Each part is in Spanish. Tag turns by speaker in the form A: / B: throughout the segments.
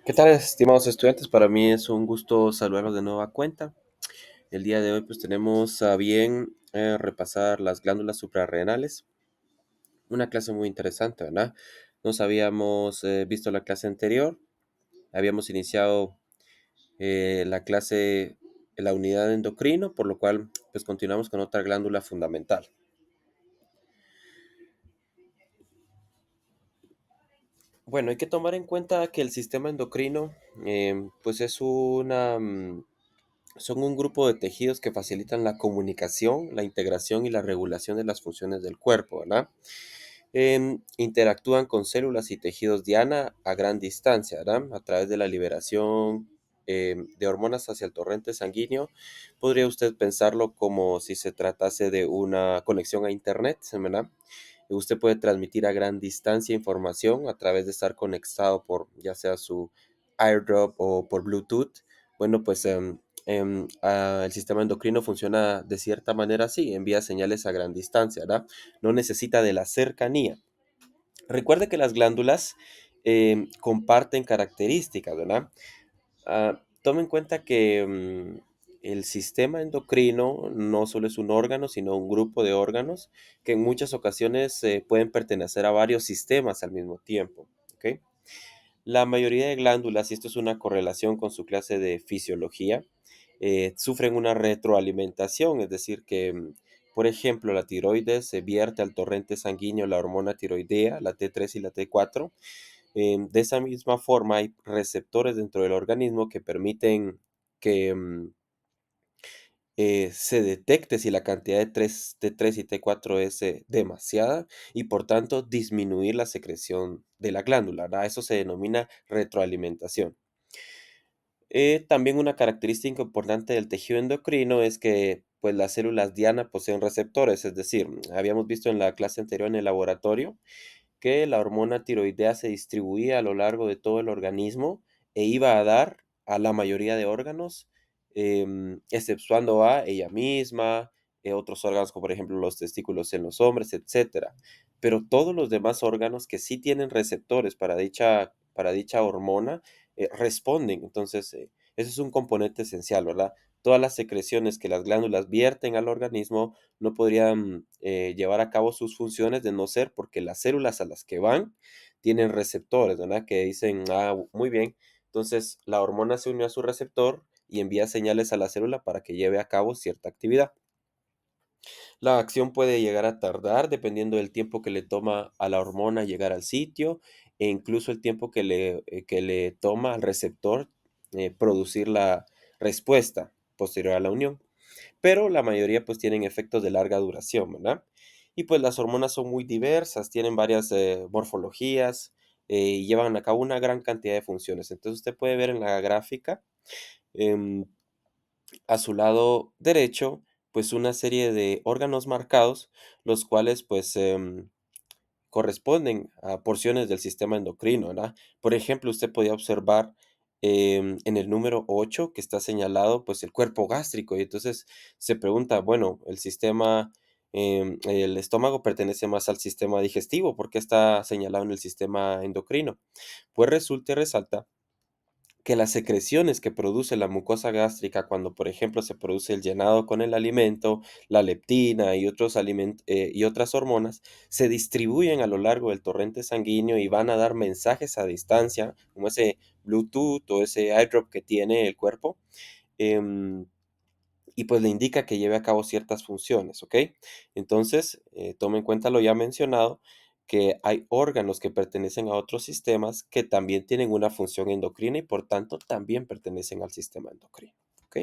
A: ¿Qué tal, estimados estudiantes? Para mí es un gusto saludarlos de nueva cuenta. El día de hoy pues tenemos a bien repasar las glándulas suprarrenales. Una clase muy interesante, ¿verdad? Nos habíamos visto la clase anterior, habíamos iniciado la clase, la unidad de endocrino, por lo cual pues continuamos con otra glándula fundamental. Bueno, hay que tomar en cuenta que el sistema endocrino pues es son un grupo de tejidos que facilitan la comunicación, la integración y la regulación de las funciones del cuerpo, ¿verdad? Interactúan con células y tejidos diana a gran distancia, ¿verdad? A través de la liberación de hormonas hacia el torrente sanguíneo. Podría usted pensarlo como si se tratase de una conexión a Internet, ¿verdad? Usted puede transmitir a gran distancia información a través de estar conectado por ya sea su AirDrop o por Bluetooth. Bueno, pues el sistema endocrino funciona de cierta manera así, envía señales a gran distancia, ¿verdad? No necesita de la cercanía. Recuerde que las glándulas comparten características, ¿verdad? Tome en cuenta que el sistema endocrino no solo es un órgano, sino un grupo de órganos que en muchas ocasiones pueden pertenecer a varios sistemas al mismo tiempo. ¿Ok? La mayoría de glándulas, y esto es una correlación con su clase de fisiología, sufren una retroalimentación, es decir, que, por ejemplo, la tiroides se vierte al torrente sanguíneo la hormona tiroidea, la T3 y la T4. De esa misma forma, hay receptores dentro del organismo que permiten que se detecte si la cantidad de T3 y T4 es demasiada y por tanto disminuir la secreción de la glándula, ¿verdad? Eso se denomina retroalimentación. También una característica importante del tejido endocrino es que pues, las células diana poseen receptores, es decir, habíamos visto en la clase anterior en el laboratorio que la hormona tiroidea se distribuía a lo largo de todo el organismo e iba a dar a la mayoría de órganos, exceptuando a ella misma, otros órganos como por ejemplo los testículos en los hombres, etcétera. Pero todos los demás órganos que sí tienen receptores para dicha hormona responden. Entonces, eso es un componente esencial, ¿verdad? Todas las secreciones que las glándulas vierten al organismo no podrían llevar a cabo sus funciones de no ser porque las células a las que van tienen receptores, ¿verdad? Que dicen, muy bien, entonces la hormona se unió a su receptor y envía señales a la célula para que lleve a cabo cierta actividad. La acción puede llegar a tardar dependiendo del tiempo que le toma a la hormona llegar al sitio e incluso el tiempo que le toma al receptor producir la respuesta posterior a la unión. Pero la mayoría pues tienen efectos de larga duración, ¿verdad? Y pues las hormonas son muy diversas, tienen varias morfologías y llevan a cabo una gran cantidad de funciones. Entonces usted puede ver en la gráfica em, a su lado derecho pues una serie de órganos marcados, los cuales pues corresponden a porciones del sistema endocrino, ¿verdad? Por ejemplo, usted podía observar en el número 8 que está señalado, pues el cuerpo gástrico, y entonces se pregunta, bueno, el estómago pertenece más al sistema digestivo, ¿por qué está señalado en el sistema endocrino? Pues resulta y resalta que las secreciones que produce la mucosa gástrica cuando, por ejemplo, se produce el llenado con el alimento, la leptina y y otras hormonas, se distribuyen a lo largo del torrente sanguíneo y van a dar mensajes a distancia, como ese Bluetooth o ese iDrop que tiene el cuerpo, em, y pues le indica que lleve a cabo ciertas funciones, ¿ok? Entonces, tome en cuenta lo ya mencionado, que hay órganos que pertenecen a otros sistemas que también tienen una función endocrina y por tanto también pertenecen al sistema endocrino, ¿ok?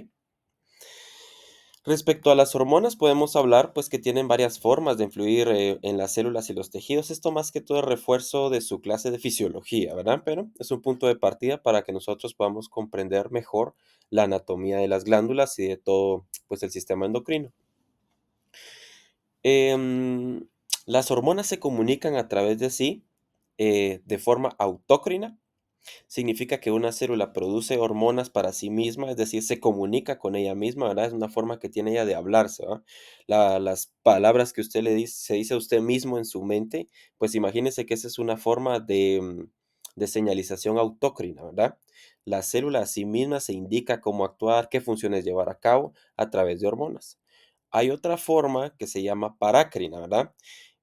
A: Respecto a las hormonas, podemos hablar pues que tienen varias formas de influir en las células y los tejidos. Esto más que todo es refuerzo de su clase de fisiología, ¿verdad? Pero es un punto de partida para que nosotros podamos comprender mejor la anatomía de las glándulas y de todo pues el sistema endocrino. Em, las hormonas se comunican a través de sí de forma autócrina. Significa que una célula produce hormonas para sí misma, es decir, se comunica con ella misma, ¿verdad? Es una forma que tiene ella de hablarse, ¿verdad? Las palabras que usted le dice, se dice a usted mismo en su mente, pues imagínese que esa es una forma de señalización autócrina, ¿verdad? La célula a sí misma se indica cómo actuar, qué funciones llevar a cabo a través de hormonas. Hay otra forma que se llama parácrina, ¿verdad?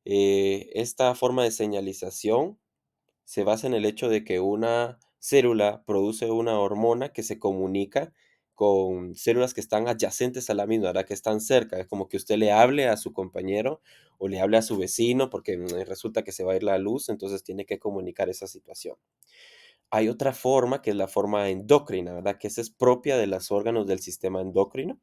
A: Esta forma de señalización se basa en el hecho de que una célula produce una hormona que se comunica con células que están adyacentes a la misma, ¿verdad? Que están cerca. Es como que usted le hable a su compañero o le hable a su vecino porque resulta que se va a ir la luz, entonces tiene que comunicar esa situación. Hay otra forma que es la forma endocrina, ¿verdad? Que esa es propia de los órganos del sistema endocrino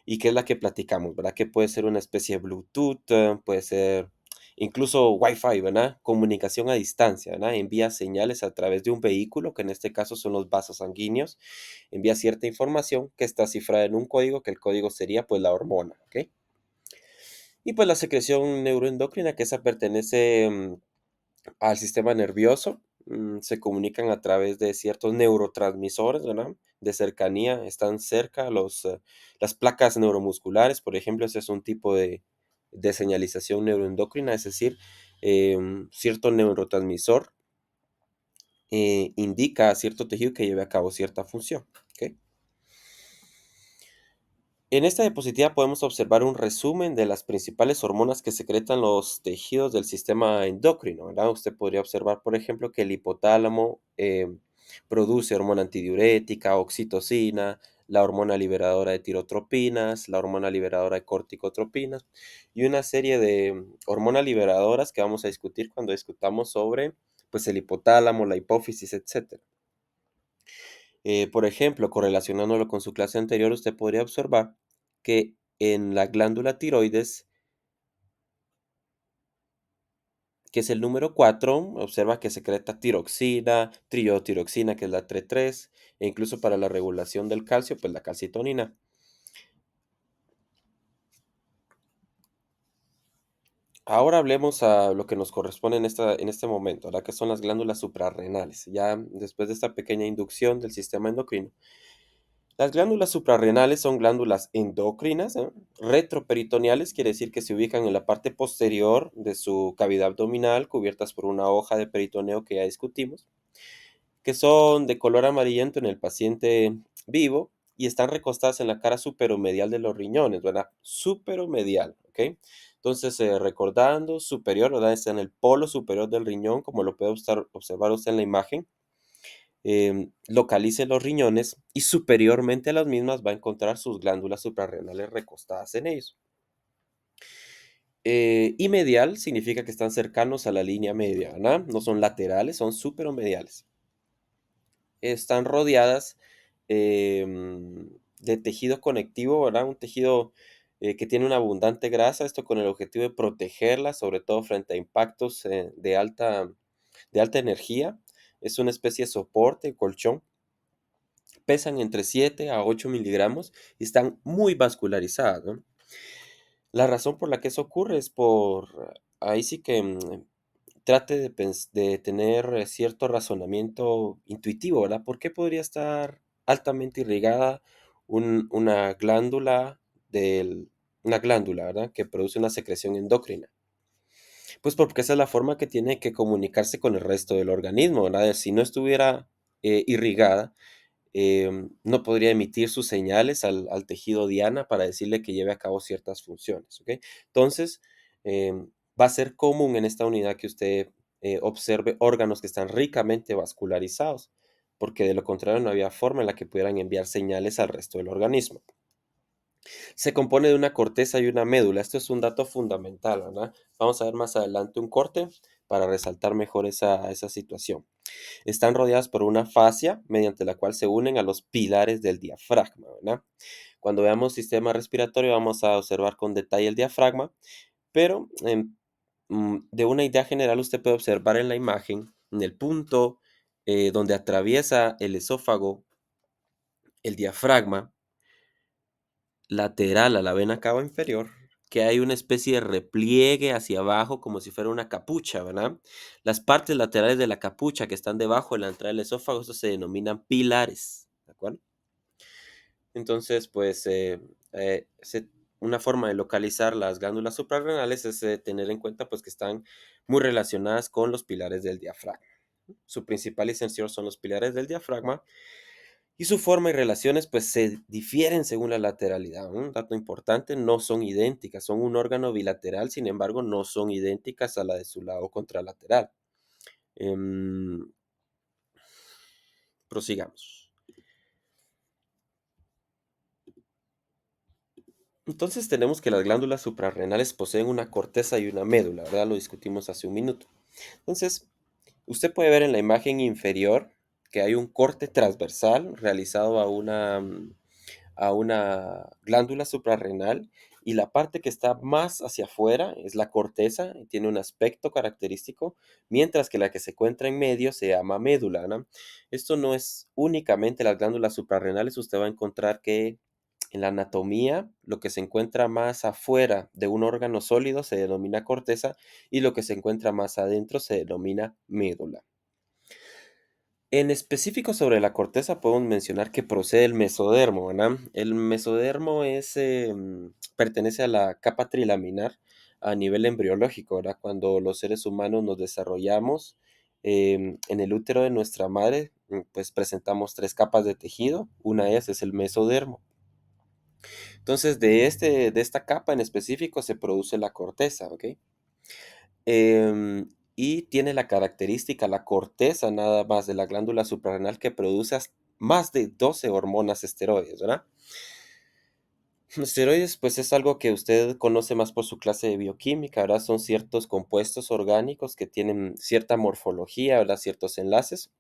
A: y que es la que platicamos, ¿verdad? Que puede ser una especie de Bluetooth, puede ser incluso Wi-Fi, ¿verdad? Comunicación a distancia, ¿verdad? Envía señales a través de un vehículo, que en este caso son los vasos sanguíneos, envía cierta información que está cifrada en un código, que el código sería pues la hormona, ¿ok? Y pues la secreción neuroendocrina, que esa pertenece al sistema nervioso, se comunican a través de ciertos neurotransmisores, ¿verdad? De cercanía, están cerca las placas neuromusculares, por ejemplo, ese es un tipo de señalización neuroendocrina, es decir, cierto neurotransmisor indica a cierto tejido que lleve a cabo cierta función, ¿ok? En esta diapositiva podemos observar un resumen de las principales hormonas que secretan los tejidos del sistema endocrino, ¿verdad? Usted podría observar, por ejemplo, que el hipotálamo produce hormona antidiurética, oxitocina, la hormona liberadora de tirotropinas, la hormona liberadora de corticotropinas y una serie de hormonas liberadoras que vamos a discutir cuando discutamos sobre pues, el hipotálamo, la hipófisis, etcétera. Por ejemplo, correlacionándolo con su clase anterior, usted podría observar que en la glándula tiroides, que es el número 4, observa que secreta tiroxina, triotiroxina, que es la T3, e incluso para la regulación del calcio, pues la calcitonina. Ahora hablemos a lo que nos corresponde en este momento, ¿verdad? Que son las glándulas suprarrenales. Ya después de esta pequeña inducción del sistema endocrino, las glándulas suprarrenales son glándulas endocrinas, retroperitoneales, quiere decir que se ubican en la parte posterior de su cavidad abdominal, cubiertas por una hoja de peritoneo que ya discutimos, que son de color amarillento en el paciente vivo y están recostadas en la cara superomedial de los riñones, ¿verdad? Superomedial, ¿ok? Entonces, recordando, superior, ¿verdad? Está en el polo superior del riñón, como lo puede observar usted en la imagen, localice los riñones y superiormente a las mismas va a encontrar sus glándulas suprarrenales recostadas en ellos. Y medial significa que están cercanos a la línea media, ¿verdad? No son laterales, son superomediales. Están rodeadas de tejido conectivo, ¿verdad? Un tejido que tiene una abundante grasa, esto con el objetivo de protegerla, sobre todo frente a impactos de alta energía. Es una especie de soporte, colchón. Pesan entre 7 a 8 miligramos y están muy vascularizadas, ¿no? La razón por la que eso ocurre es ahí sí que trate de tener cierto razonamiento intuitivo, ¿verdad? ¿Por qué podría estar altamente irrigada una glándula una glándula, ¿verdad? Que produce una secreción endocrina. Pues porque esa es la forma que tiene que comunicarse con el resto del organismo, ¿verdad? Si no estuviera irrigada, no podría emitir sus señales al tejido diana para decirle que lleve a cabo ciertas funciones, ¿ok? Entonces, va a ser común en esta unidad que usted observe órganos que están ricamente vascularizados, porque de lo contrario no había forma en la que pudieran enviar señales al resto del organismo. Se compone de una corteza y una médula. Esto es un dato fundamental, ¿verdad? Vamos a ver más adelante un corte para resaltar mejor esa situación. Están rodeadas por una fascia mediante la cual se unen a los pilares del diafragma, ¿verdad? Cuando veamos sistema respiratorio vamos a observar con detalle el diafragma, pero de una idea general usted puede observar en la imagen, en el punto donde atraviesa el esófago, el diafragma, lateral a la vena cava inferior, que hay una especie de repliegue hacia abajo como si fuera una capucha, ¿verdad? Las partes laterales de la capucha que están debajo de la entrada del esófago, estos se denominan pilares, ¿de acuerdo? Entonces, pues, una forma de localizar las glándulas suprarrenales es tener en cuenta, pues, que están muy relacionadas con los pilares del diafragma. Su principal extensión son los pilares del diafragma y su forma y relaciones pues se difieren según la lateralidad. Un dato importante, no son idénticas, son un órgano bilateral, sin embargo, no son idénticas a la de su lado contralateral. Em, prosigamos. Entonces tenemos que las glándulas suprarrenales poseen una corteza y una médula, ¿verdad? Lo discutimos hace un minuto. Entonces, usted puede ver en la imagen inferior que hay un corte transversal realizado a una glándula suprarrenal y la parte que está más hacia afuera es la corteza y tiene un aspecto característico, mientras que la que se encuentra en medio se llama médula, ¿no? Esto no es únicamente las glándulas suprarrenales, usted va a encontrar que en la anatomía lo que se encuentra más afuera de un órgano sólido se denomina corteza y lo que se encuentra más adentro se denomina médula. En específico sobre la corteza podemos mencionar que procede del mesodermo, ¿verdad? El mesodermo pertenece a la capa trilaminar a nivel embriológico, ¿verdad? Cuando los seres humanos nos desarrollamos en el útero de nuestra madre, pues presentamos tres capas de tejido. Una es el mesodermo. Entonces, de esta capa en específico se produce la corteza, ¿ok? Y tiene la característica, la corteza nada más de la glándula suprarrenal que produce más de 12 hormonas esteroides, ¿verdad? Los esteroides, pues es algo que usted conoce más por su clase de bioquímica, ¿verdad? Son ciertos compuestos orgánicos que tienen cierta morfología, ¿verdad? Ciertos enlaces.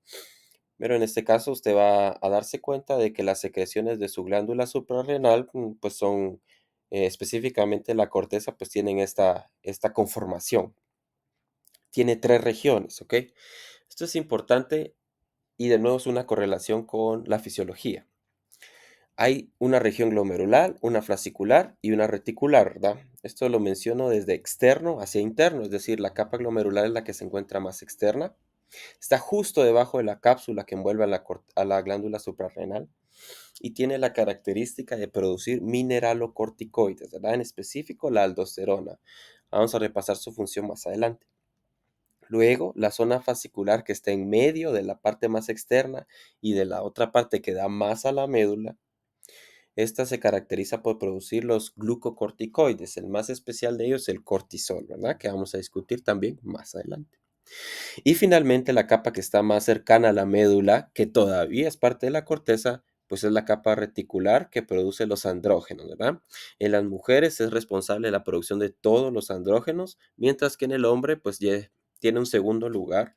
A: Pero en este caso usted va a darse cuenta de que las secreciones de su glándula suprarrenal, pues son específicamente la corteza, pues tienen esta conformación. Tiene tres regiones, ¿ok? Esto es importante y de nuevo es una correlación con la fisiología. Hay una región glomerular, una fascicular y una reticular, ¿verdad? Esto lo menciono desde externo hacia interno, es decir, la capa glomerular es la que se encuentra más externa. Está justo debajo de la cápsula que envuelve a la glándula suprarrenal y tiene la característica de producir mineralocorticoides, ¿verdad? En específico la aldosterona. Vamos a repasar su función más adelante. Luego, la zona fascicular que está en medio de la parte más externa y de la otra parte que da más a la médula, esta se caracteriza por producir los glucocorticoides. El más especial de ellos es el cortisol, ¿verdad? Que vamos a discutir también más adelante. Y finalmente, la capa que está más cercana a la médula, que todavía es parte de la corteza, pues es la capa reticular que produce los andrógenos, ¿verdad? En las mujeres es responsable de la producción de todos los andrógenos, mientras que en el hombre, pues ya tiene un segundo lugar,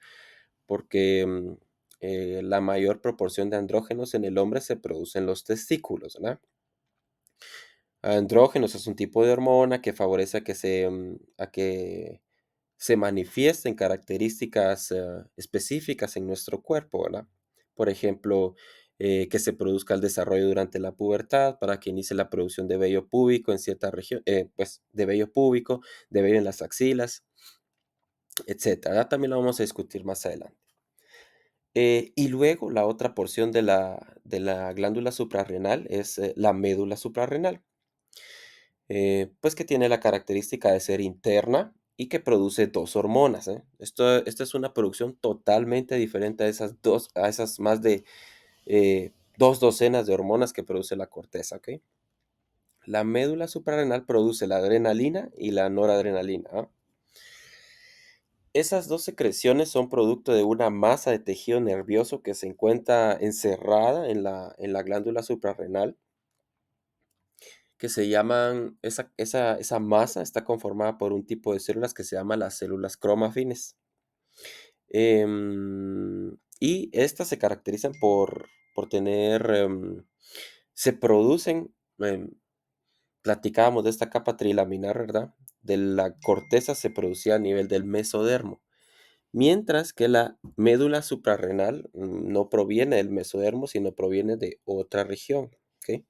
A: porque la mayor proporción de andrógenos en el hombre se produce en los testículos, ¿verdad? Andrógenos es un tipo de hormona que favorece a que se manifiesten características específicas en nuestro cuerpo, ¿verdad? Por ejemplo, que se produzca el desarrollo durante la pubertad para que inicie la producción de vello púbico en cierta región, pues de vello púbico, de vello en las axilas, etcétera. También lo vamos a discutir más adelante. Y luego la otra porción de la glándula suprarrenal es la médula suprarrenal, pues que tiene la característica de ser interna y que produce dos hormonas, ¿eh? Esto es una producción totalmente diferente a esas más de dos docenas de hormonas que produce la corteza, ¿ok? La médula suprarrenal produce la adrenalina y la noradrenalina, ¿ah? Esas dos secreciones son producto de una masa de tejido nervioso que se encuentra encerrada en la glándula suprarrenal, que se llaman, esa masa está conformada por un tipo de células que se llama las células cromafines. Y estas se caracterizan por tener, se producen, platicábamos de esta capa trilaminar, ¿verdad? De la corteza se producía a nivel del mesodermo. Mientras que la médula suprarrenal no proviene del mesodermo, sino proviene de otra región, ¿ok?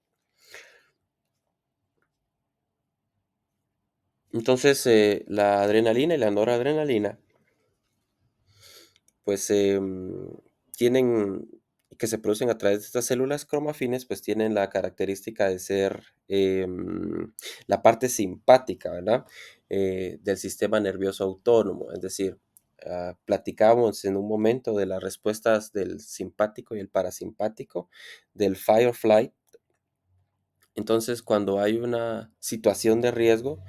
A: Entonces, la adrenalina y la noradrenalina, pues, tienen que se producen a través de estas células cromafines, pues, tienen la característica de ser, la parte simpática, ¿verdad? Del sistema nervioso autónomo, es decir, platicábamos en un momento de las respuestas del simpático y el parasimpático, del fight or flight. Entonces, cuando hay una situación de riesgo,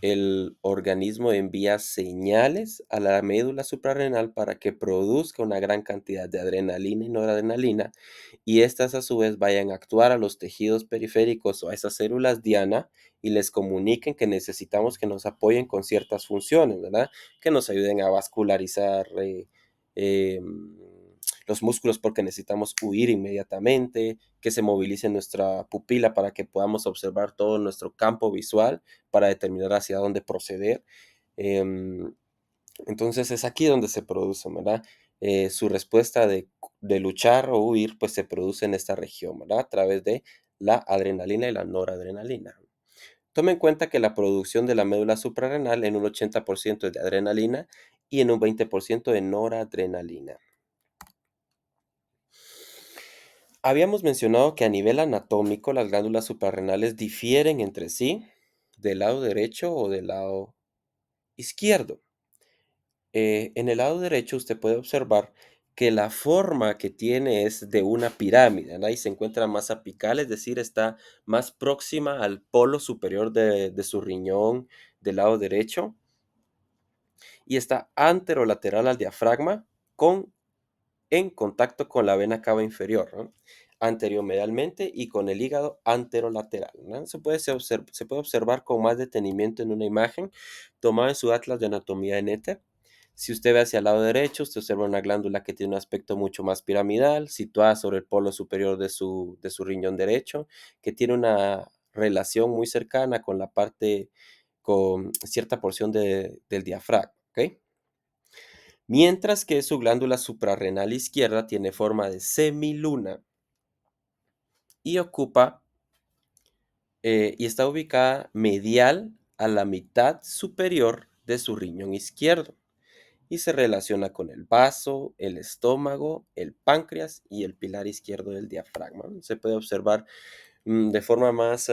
A: el organismo envía señales a la médula suprarrenal para que produzca una gran cantidad de adrenalina y noradrenalina, y estas a su vez vayan a actuar a los tejidos periféricos o a esas células diana y les comuniquen que necesitamos que nos apoyen con ciertas funciones, ¿verdad? Que nos ayuden a vascularizar los músculos porque necesitamos huir inmediatamente, que se movilice nuestra pupila para que podamos observar todo nuestro campo visual para determinar hacia dónde proceder. Em, entonces es aquí donde se produce, ¿verdad? Su respuesta de luchar o huir, pues se produce en esta región, ¿verdad? A través de la adrenalina y la noradrenalina. Tome en cuenta que la producción de la médula suprarrenal en un 80% es de adrenalina y en un 20% de noradrenalina. Habíamos mencionado que a nivel anatómico las glándulas suprarrenales difieren entre sí del lado derecho o del lado izquierdo. En el lado derecho usted puede observar que la forma que tiene es de una pirámide, ¿verdad? Y se encuentra más apical, es decir, está más próxima al polo superior de su riñón del lado derecho y está anterolateral al diafragma con en contacto con la vena cava inferior, ¿no? Anteriormedialmente y con el hígado anterolateral, ¿no? Se puede observar con más detenimiento en una imagen tomada en su Atlas de Anatomía en éter. Si usted ve hacia el lado derecho, usted observa una glándula que tiene un aspecto mucho más piramidal, situada sobre el polo superior de su riñón derecho, que tiene una relación muy cercana con la parte, con cierta porción del diafragma, ¿ok? Mientras que su glándula suprarrenal izquierda tiene forma de semiluna y y está ubicada medial a la mitad superior de su riñón izquierdo y se relaciona con el vaso, el estómago, el páncreas y el pilar izquierdo del diafragma. Se puede observar de forma más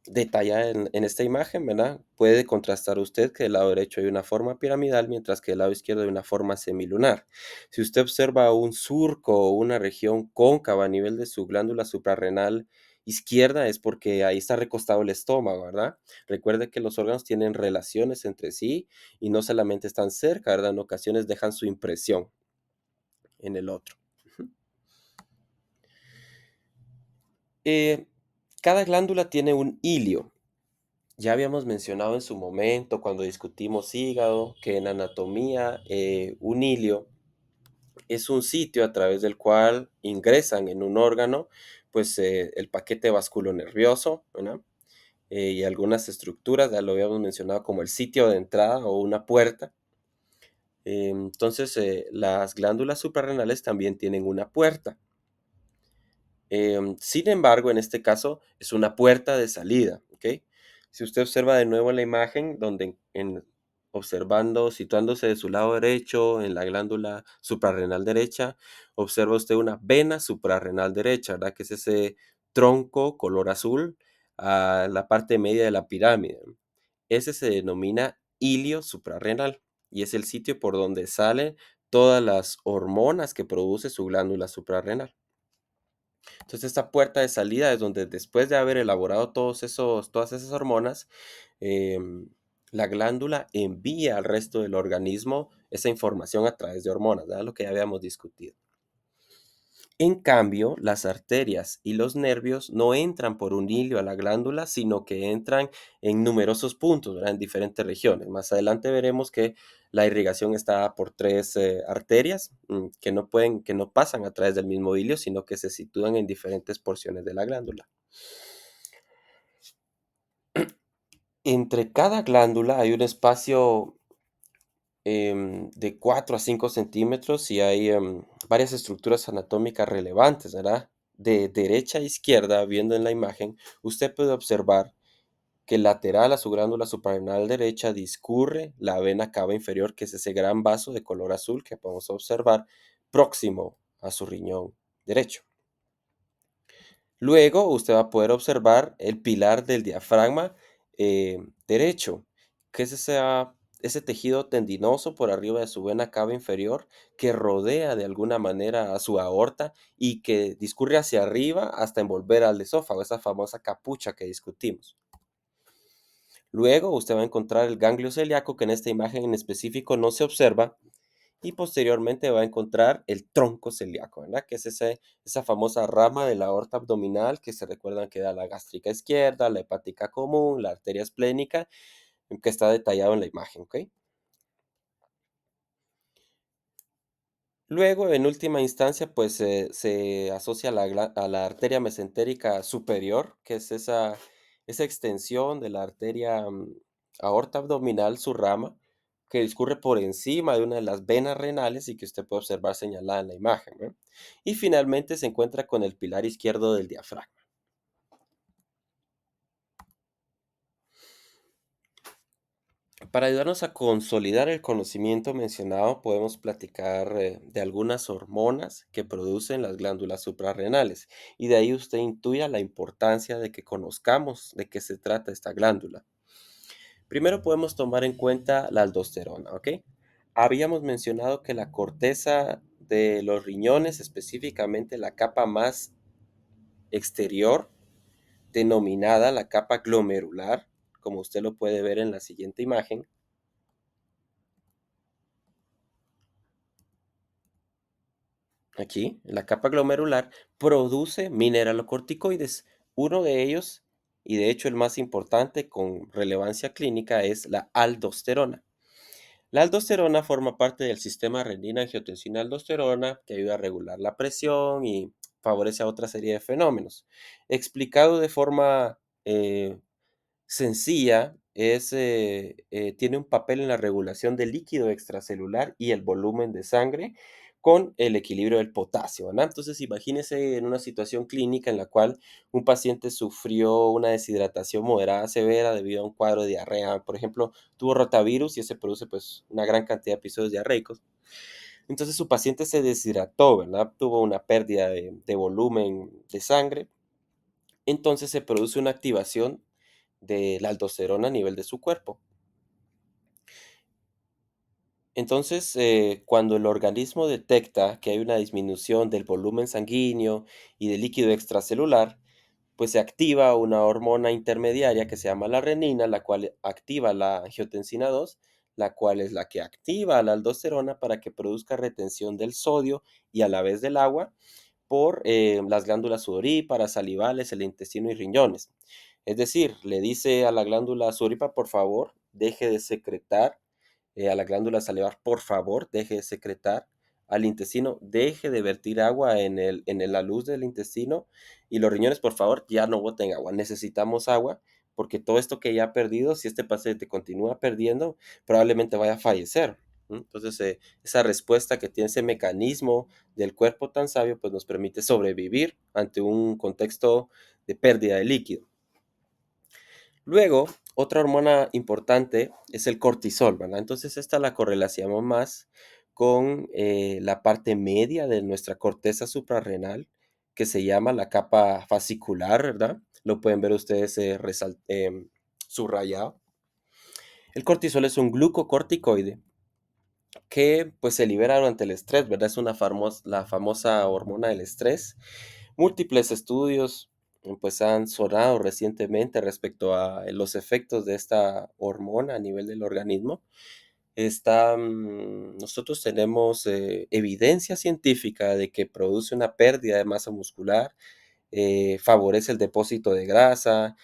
A: detallada en esta imagen, ¿verdad? Puede contrastar usted que del lado derecho hay una forma piramidal, mientras que del lado izquierdo hay una forma semilunar. Si usted observa un surco o una región cóncava a nivel de su glándula suprarrenal izquierda, es porque ahí está recostado el estómago, ¿verdad? Recuerde que los órganos tienen relaciones entre sí y no solamente están cerca, ¿verdad? En ocasiones dejan su impresión en el otro. Eh, cada glándula tiene un hilio. Ya habíamos mencionado en su momento, cuando discutimos hígado, que en anatomía un hilio es un sitio a través del cual ingresan en un órgano, pues el paquete vasculonervioso, ¿verdad? Y algunas estructuras, ya lo habíamos mencionado como el sitio de entrada o una puerta. Entonces, las glándulas suprarrenales también tienen una puerta. Sin embargo, en este caso es una puerta de salida, ¿ok? Si usted observa de nuevo la imagen, donde observando, situándose de su lado derecho en la glándula suprarrenal derecha, observa usted una vena suprarrenal derecha, ¿verdad? Que es ese tronco color azul a la parte media de la pirámide. Ese se denomina hilio suprarrenal y es el sitio por donde salen todas las hormonas que produce su glándula suprarrenal. Entonces, esta puerta de salida es donde después de haber elaborado todas esas hormonas, em, la glándula envía al resto del organismo esa información a través de hormonas, ¿verdad? Lo que ya habíamos discutido. En cambio, las arterias y los nervios no entran por un hilio a la glándula, sino que entran en numerosos puntos, ¿verdad? En diferentes regiones. Más adelante veremos que la irrigación está por tres arterias que no pasan a través del mismo hilio, sino que se sitúan en diferentes porciones de la glándula. Entre cada glándula hay un espacio de 4 a 5 centímetros y hay varias estructuras anatómicas relevantes, ¿verdad? De derecha a izquierda, viendo en la imagen, usted puede observar que lateral a su glándula suprarrenal derecha discurre la vena cava inferior, que es ese gran vaso de color azul que podemos observar próximo a su riñón derecho. Luego usted va a poder observar el pilar del diafragma derecho, que es ese tejido tendinoso por arriba de su vena cava inferior que rodea de alguna manera a su aorta y que discurre hacia arriba hasta envolver al esófago, esa famosa capucha que discutimos. Luego usted va a encontrar el ganglio celíaco, que en esta imagen en específico no se observa, y posteriormente va a encontrar el tronco celíaco, ¿verdad? Que es esa famosa rama de la aorta abdominal que se recuerdan que da la gástrica izquierda, la hepática común, la arteria esplénica, que está detallado en la imagen, ¿ok? Luego, en última instancia, pues se asocia a la arteria mesentérica superior, que es esa extensión de la arteria aorta abdominal, su rama, que discurre por encima de una de las venas renales y que usted puede observar señalada en la imagen, ¿no? Y finalmente se encuentra con el pilar izquierdo del diafragma. Para ayudarnos a consolidar el conocimiento mencionado, podemos platicar de algunas hormonas que producen las glándulas suprarrenales y de ahí usted intuya la importancia de que conozcamos de qué se trata esta glándula. Primero podemos tomar en cuenta la aldosterona, ¿ok? Habíamos mencionado que la corteza de los riñones, específicamente la capa más exterior, denominada la capa glomerular, como usted lo puede ver en la siguiente imagen. Aquí, la capa glomerular produce mineralocorticoides. Uno de ellos, y de hecho el más importante con relevancia clínica, es la aldosterona. La aldosterona forma parte del sistema renina-angiotensina-aldosterona que ayuda a regular la presión y favorece a otra serie de fenómenos. Explicado de forma sencilla, tiene un papel en la regulación del líquido extracelular y el volumen de sangre con el equilibrio del potasio, ¿verdad? Entonces, imagínese en una situación clínica en la cual un paciente sufrió una deshidratación moderada severa debido a un cuadro de diarrea, por ejemplo, tuvo rotavirus y ese produce pues una gran cantidad de episodios diarreicos. Entonces su paciente se deshidrató, ¿verdad? Tuvo una pérdida de volumen de sangre, entonces se produce una activación de la aldosterona a nivel de su cuerpo. Entonces, cuando el organismo detecta que hay una disminución del volumen sanguíneo y del líquido extracelular, pues se activa una hormona intermediaria que se llama la renina, la cual activa la angiotensina 2, la cual es la que activa la aldosterona para que produzca retención del sodio y a la vez del agua por las glándulas sudoríparas, salivales, el intestino y riñones. Es decir, le dice a la glándula sudorípara, por favor, deje de secretar, a la glándula salivar, por favor, deje de secretar, al intestino, deje de vertir agua la luz del intestino, y los riñones, por favor, ya no boten agua, necesitamos agua, porque todo esto que ya ha perdido, si este paciente continúa perdiendo, probablemente vaya a fallecer. Entonces, esa respuesta que tiene ese mecanismo del cuerpo tan sabio, pues nos permite sobrevivir ante un contexto de pérdida de líquido. Luego, otra hormona importante es el cortisol, ¿verdad? Entonces, esta la correlacionamos más con la parte media de nuestra corteza suprarrenal, que se llama la capa fascicular, ¿verdad? Lo pueden ver ustedes subrayado. El cortisol es un glucocorticoide que pues se libera durante el estrés, ¿verdad? Es la famosa hormona del estrés. Múltiples estudios pues han sonado recientemente respecto a los efectos de esta hormona a nivel del organismo. Nosotros tenemos evidencia científica de que produce una pérdida de masa muscular, favorece el depósito de grasa,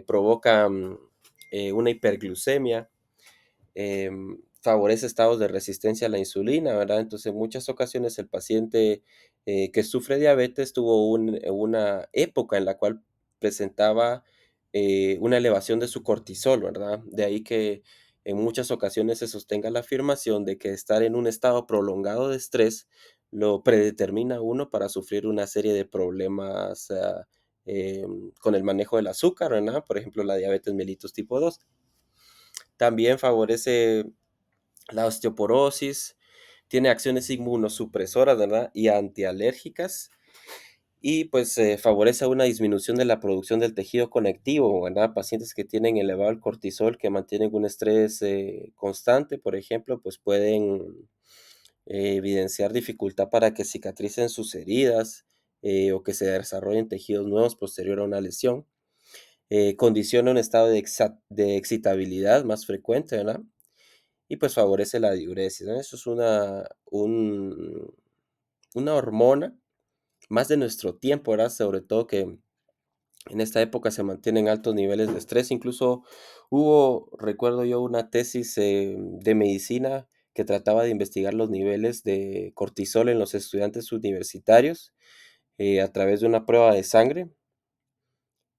A: provoca una hiperglucemia, favorece estados de resistencia a la insulina, ¿verdad? Entonces, en muchas ocasiones el paciente que sufre diabetes tuvo una época en la cual presentaba una elevación de su cortisol, ¿verdad? De ahí que en muchas ocasiones se sostenga la afirmación de que estar en un estado prolongado de estrés lo predetermina uno para sufrir una serie de problemas con el manejo del azúcar, ¿verdad? Por ejemplo, la diabetes mellitus tipo 2. También favorece la osteoporosis, tiene acciones inmunosupresoras, ¿verdad? Y antialérgicas. y pues favorece una disminución de la producción del tejido conectivo, ¿verdad? Pacientes que tienen elevado el cortisol, que mantienen un estrés constante, por ejemplo, pues pueden evidenciar dificultad para que cicatricen sus heridas o que se desarrollen tejidos nuevos posterior a una lesión. Condiciona un estado de excitabilidad más frecuente, ¿verdad? Y pues favorece la diuresis, ¿no? Eso es una hormona más de nuestro tiempo, ¿verdad? Sobre todo que en esta época se mantienen altos niveles de estrés. Incluso recuerdo yo, una tesis de medicina que trataba de investigar los niveles de cortisol en los estudiantes universitarios a través de una prueba de sangre.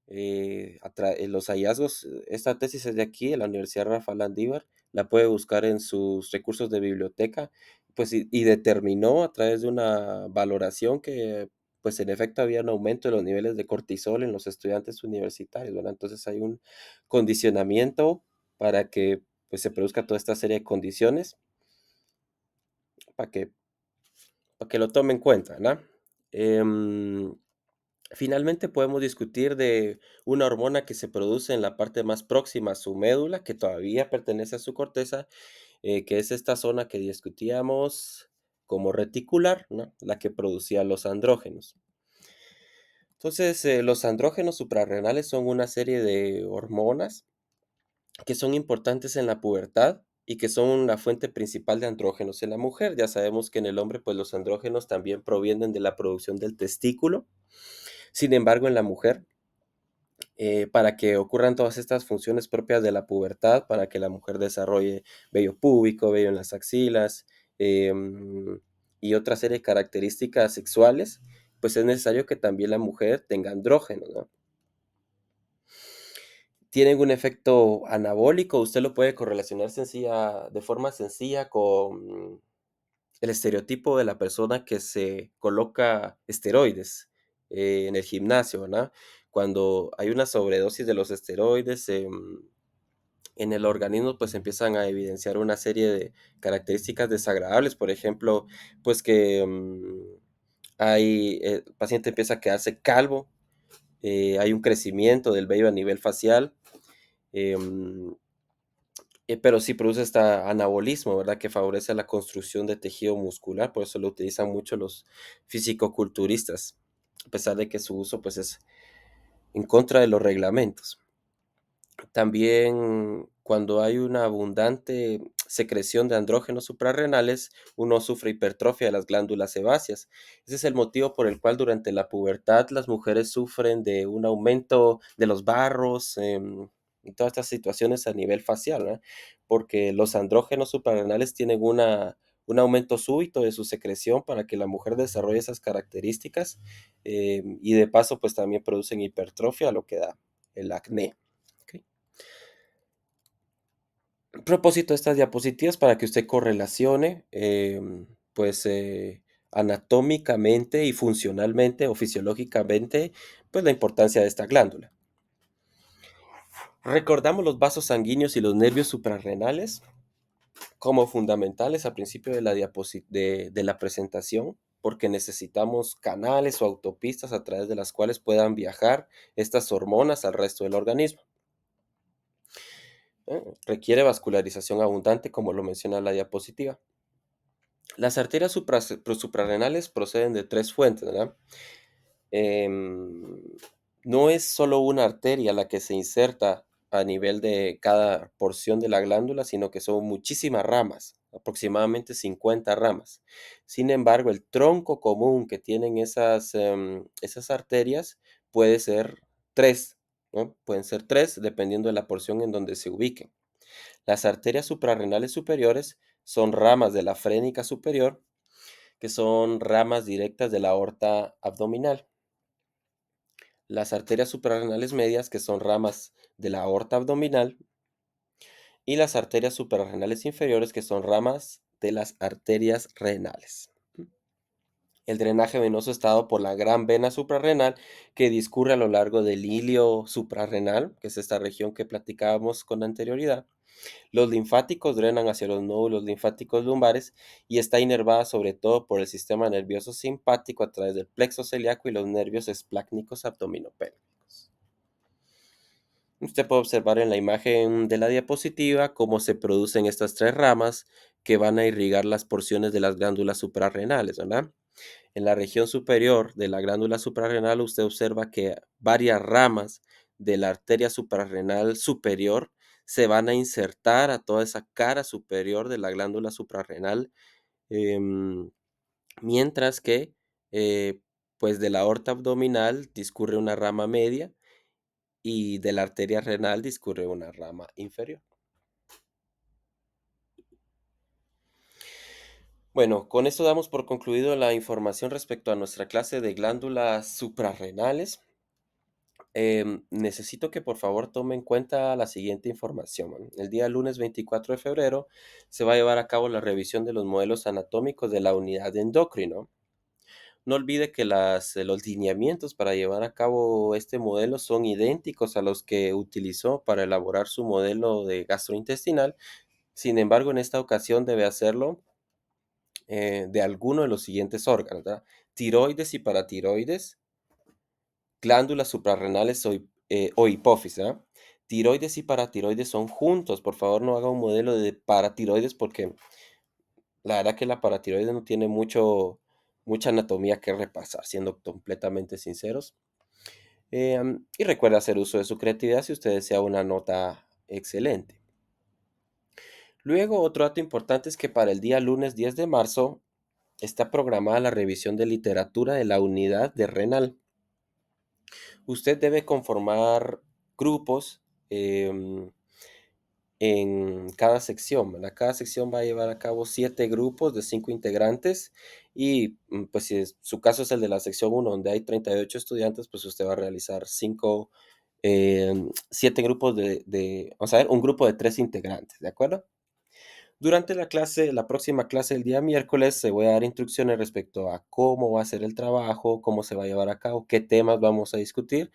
A: Los hallazgos, esta tesis es de aquí, de la Universidad Rafael Landívar, la puede buscar en sus recursos de biblioteca, pues y determinó a través de una valoración que pues en efecto había un aumento de los niveles de cortisol en los estudiantes universitarios, ¿verdad? Entonces hay un condicionamiento para que pues se produzca toda esta serie de condiciones para que lo tome en cuenta, ¿no? Em, Finalmente podemos discutir de una hormona que se produce en la parte más próxima a su médula, que todavía pertenece a su corteza, que es esta zona que discutíamos como reticular, ¿no? La que producía los andrógenos. Entonces, los andrógenos suprarrenales son una serie de hormonas que son importantes en la pubertad y que son la fuente principal de andrógenos en la mujer. Ya sabemos que en el hombre, pues los andrógenos también provienen de la producción del testículo. Sin embargo, en la mujer, para que ocurran todas estas funciones propias de la pubertad, para que la mujer desarrolle vello púbico, vello en las axilas y otra serie de características sexuales, pues es necesario que también la mujer tenga andrógenos, ¿no? Tienen un efecto anabólico, usted lo puede correlacionar de forma sencilla con el estereotipo de la persona que se coloca esteroides en el gimnasio, ¿verdad? Cuando hay una sobredosis de los esteroides en el organismo, pues empiezan a evidenciar una serie de características desagradables, por ejemplo, pues que el paciente empieza a quedarse calvo, hay un crecimiento del vello a nivel facial, em, pero sí produce este anabolismo, ¿verdad? Que favorece la construcción de tejido muscular, por eso lo utilizan mucho los fisicoculturistas, a pesar de que su uso pues es en contra de los reglamentos. También cuando hay una abundante secreción de andrógenos suprarrenales, uno sufre hipertrofia de las glándulas sebáceas. Ese es el motivo por el cual durante la pubertad las mujeres sufren de un aumento de los barros y todas estas situaciones a nivel facial, ¿verdad? Porque los andrógenos suprarrenales tienen un aumento súbito de su secreción para que la mujer desarrolle esas características y de paso pues también producen hipertrofia, lo que da el acné. ¿Ok? Propósito de estas diapositivas para que usted correlacione, pues, anatómicamente y funcionalmente o fisiológicamente, pues, la importancia de esta glándula. Recordamos los vasos sanguíneos y los nervios suprarrenales como fundamentales al principio de de la presentación, porque necesitamos canales o autopistas a través de las cuales puedan viajar estas hormonas al resto del organismo. Requiere vascularización abundante, como lo menciona la diapositiva. Las arterias suprarrenales proceden de tres fuentes, ¿verdad? Em, no es solo una arteria la que se inserta a nivel de cada porción de la glándula, sino que son muchísimas ramas, aproximadamente 50 ramas. Sin embargo, el tronco común que tienen esas arterias puede ser tres, ¿no? Pueden ser tres dependiendo de la porción en donde se ubiquen. Las arterias suprarrenales superiores son ramas de la frénica superior, que son ramas directas de la aorta abdominal. Las arterias suprarrenales medias, que son ramas de la aorta abdominal, y las arterias suprarrenales inferiores, que son ramas de las arterias renales. El drenaje venoso está dado por la gran vena suprarrenal que discurre a lo largo del ilio suprarrenal, que es esta región que platicábamos con anterioridad, Los linfáticos drenan hacia los nódulos linfáticos lumbares y está inervada sobre todo por el sistema nervioso simpático a través del plexo celíaco y los nervios esplácnicos abdominopélvicos. Usted puede observar en la imagen de la diapositiva cómo se producen estas tres ramas que van a irrigar las porciones de las glándulas suprarrenales, ¿verdad? En la región superior de la glándula suprarrenal, usted observa que varias ramas de la arteria suprarrenal superior se van a insertar a toda esa cara superior de la glándula suprarrenal, em, mientras que, pues, de la aorta abdominal discurre una rama media y de la arteria renal discurre una rama inferior. Bueno, con esto damos por concluido la información respecto a nuestra clase de glándulas suprarrenales. Necesito que por favor tome en cuenta la siguiente información. El día lunes 24 de febrero se va a llevar a cabo la revisión de los modelos anatómicos de la unidad de endocrino. No olvide que los lineamientos para llevar a cabo este modelo son idénticos a los que utilizó para elaborar su modelo de gastrointestinal. Sin embargo, en esta ocasión debe hacerlo de alguno de los siguientes órganos, ¿verdad? Tiroides y paratiroides, glándulas suprarrenales o hipófisis, ¿verdad? Tiroides y paratiroides son juntos. Por favor, no haga un modelo de paratiroides porque la verdad que la paratiroides no tiene mucha anatomía que repasar, siendo completamente sinceros. Y recuerde hacer uso de su creatividad si usted desea una nota excelente. Luego, otro dato importante es que para el día lunes 10 de marzo está programada la revisión de literatura de la unidad de renal. Usted debe conformar grupos en cada sección, ¿verdad? Cada sección va a llevar a cabo 7 grupos de 5 integrantes y, pues, si su caso es el de la sección uno donde hay 38 estudiantes, pues usted va a realizar 7 grupos vamos a ver, un grupo de 3 integrantes, ¿de acuerdo? Durante la próxima clase el día miércoles, se voy a dar instrucciones respecto a cómo va a ser el trabajo, cómo se va a llevar a cabo, qué temas vamos a discutir,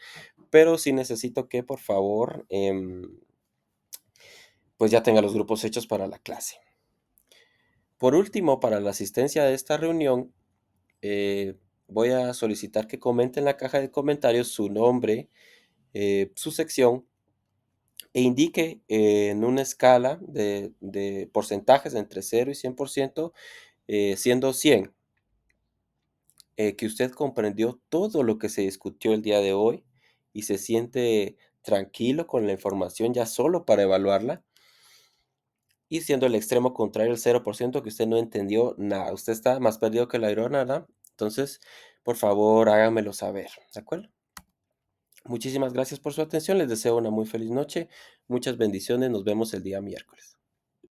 A: pero sí necesito que por favor, pues ya tenga los grupos hechos para la clase. Por último, para la asistencia de esta reunión, eh, voy a solicitar que comente en la caja de comentarios su nombre, su sección e indique en una escala de porcentajes entre 0 y 100%, siendo 100 que usted comprendió todo lo que se discutió el día de hoy y se siente tranquilo con la información ya solo para evaluarla, y siendo el extremo contrario el 0% que usted no entendió nada, usted está más perdido que la airona, ¿verdad? Entonces, por favor, hágamelo saber, ¿de acuerdo? Muchísimas gracias por su atención, les deseo una muy feliz noche, muchas bendiciones, nos vemos el día miércoles.